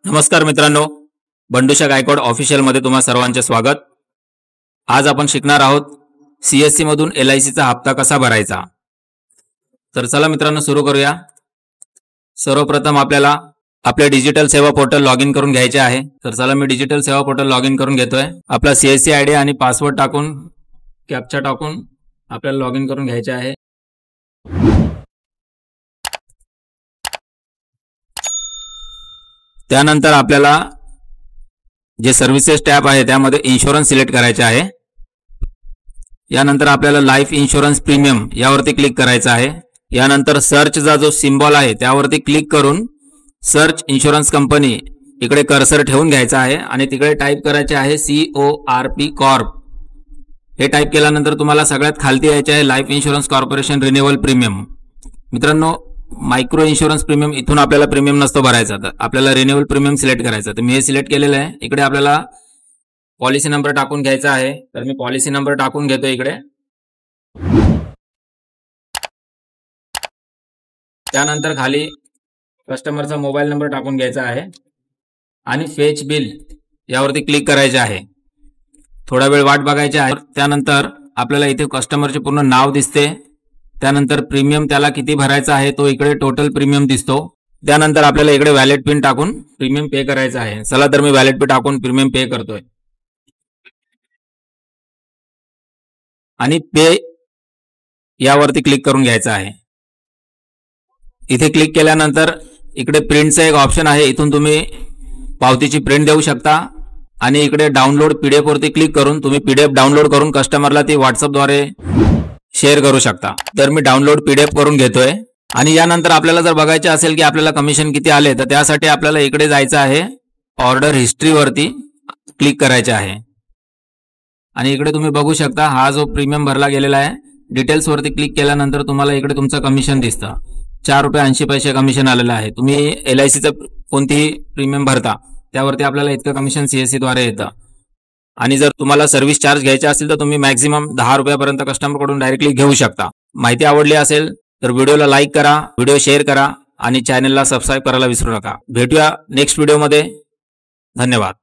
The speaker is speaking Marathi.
नमस्कार मित्रांनो, बंडूशा गायकवाड ऑफिशियल मध्ये तुम्हा सर्वांचे स्वागत। आज आपण शिकणार आहोत सीएससी मधून LIC चा हप्ता कसा भरायचा। तर चला मित्रांनो सुरू करूया। सर्वप्रथम आपल्याला आपले डिजिटल सेवा पोर्टल लॉग इन करून घ्यायचे आहे। तर चला मी डिजिटल सेवा पोर्टल लॉग इन करून घेतोय। आपला CSC आयडी आणि पासवर्ड टाकून कॅप्चा टाकून आपल्याला लॉग इन करून घ्यायचे आहे। त्यानंतर आपल्याला जे सर्व्हिसेस टॅब आहे त्यामध्ये इन्शुरन्स सिलेक्ट करायचे आहे। यानंतर आपल्याला लाईफ इन्शुरन्स प्रीमियम यावरती क्लिक करायचं आहे। यानंतर सर्चचा जो सिंबल आहे त्यावरती क्लिक करून सर्च इन्शुरन्स कंपनी इकडे कर्सर ठेवून घ्यायचा आहे आणि तिकडे टाइप करायचे आहे CORP कॉर्प। हे टाइप केल्यानंतर तुम्हाला सगळ्यात खालती यायचे आहे life insurance corporation renewal premium. मित्रांनो, मायक्रो इन्शुरन्स प्रीमियम इथून आपल्याला प्रीमियम नसतो भरायचा, तर आपल्याला रिन्युअल प्रीमियम सिलेक्ट करायचा। तर मी हे सिलेक्ट केलेलं आहे। इकडे आपल्याला पॉलिसी नंबर टाकून घ्यायचा आहे। तर मी पॉलिसी नंबर टाकून घेतो इकडे। त्यानंतर खाली कस्टमरचा मोबाईल नंबर टाकून घ्यायचा आहे आणि फेच बिल यावरती क्लिक करायचे आहे। थोडा वेळ वाट बघायची आहे। त्यानंतर आपल्याला इथे कस्टमरचे पूर्ण नाव दिसते। त्यानंतर प्रीमियम त्याला किती भरायचा आहे तो इकडे टोटल प्रीमियम दिसतो। त्यानंतर आपल्याला इकडे वॅलेट पिन टाकून प्रीमियम पे करायचा आहे। चला तर मी वॅलेट पिन टाकून प्रीमियम पे करतोय आणि पे यावरती क्लिक करून घ्यायचं आहे। इथे क्लिक केल्यानंतर इकडे प्रिंटचा एक ऑप्शन आहे, इथून तुम्ही पावतीची प्रिंट देऊ शकता आणि इकडे डाउनलोड PDF वरती क्लिक करून तुम्ही PDF डाउनलोड करून कस्टमरला ती व्हॉट्सअपद्वारे शेअर करू शकता। तर मी डाउनलोड PDF करून घेतोय आणि यानंतर आपल्याला जर बघायचे असेल की आपल्याला कमिशन किती आले तर त्यासाठी आपल्याला इकडे जायचं आहे, ऑर्डर हिस्ट्री वरती क्लिक करायचे आहे आणि इकडे तुम्ही बघू शकता हा जो प्रीमियम भरला गेलेला आहे। डिटेल्स वरती क्लिक केल्यानंतर तुम्हाला इकडे तुमचं कमिशन दिसतं। ₹4.80 कमिशन आलेलं आहे। तुम्ही LIC चं कोणतीही प्रीमियम भरता त्यावरती आपल्याला इतकं कमिशन CSC द्वारे येतं आणि जर तुम्हाला सर्व्हिस चार्ज घ्यायचे असेल तर तुम्ही मॅक्झिमम ₹10 पर्यंत कस्टमरकडून डायरेक्टली घेऊ शकता। माहिती आवडली असेल तर व्हिडिओला लाईक करा, व्हिडिओ शेअर करा आणि चॅनलला सबस्क्राईब करायला विसरू नका। भेटूया नेक्स्ट व्हिडिओमध्ये। धन्यवाद।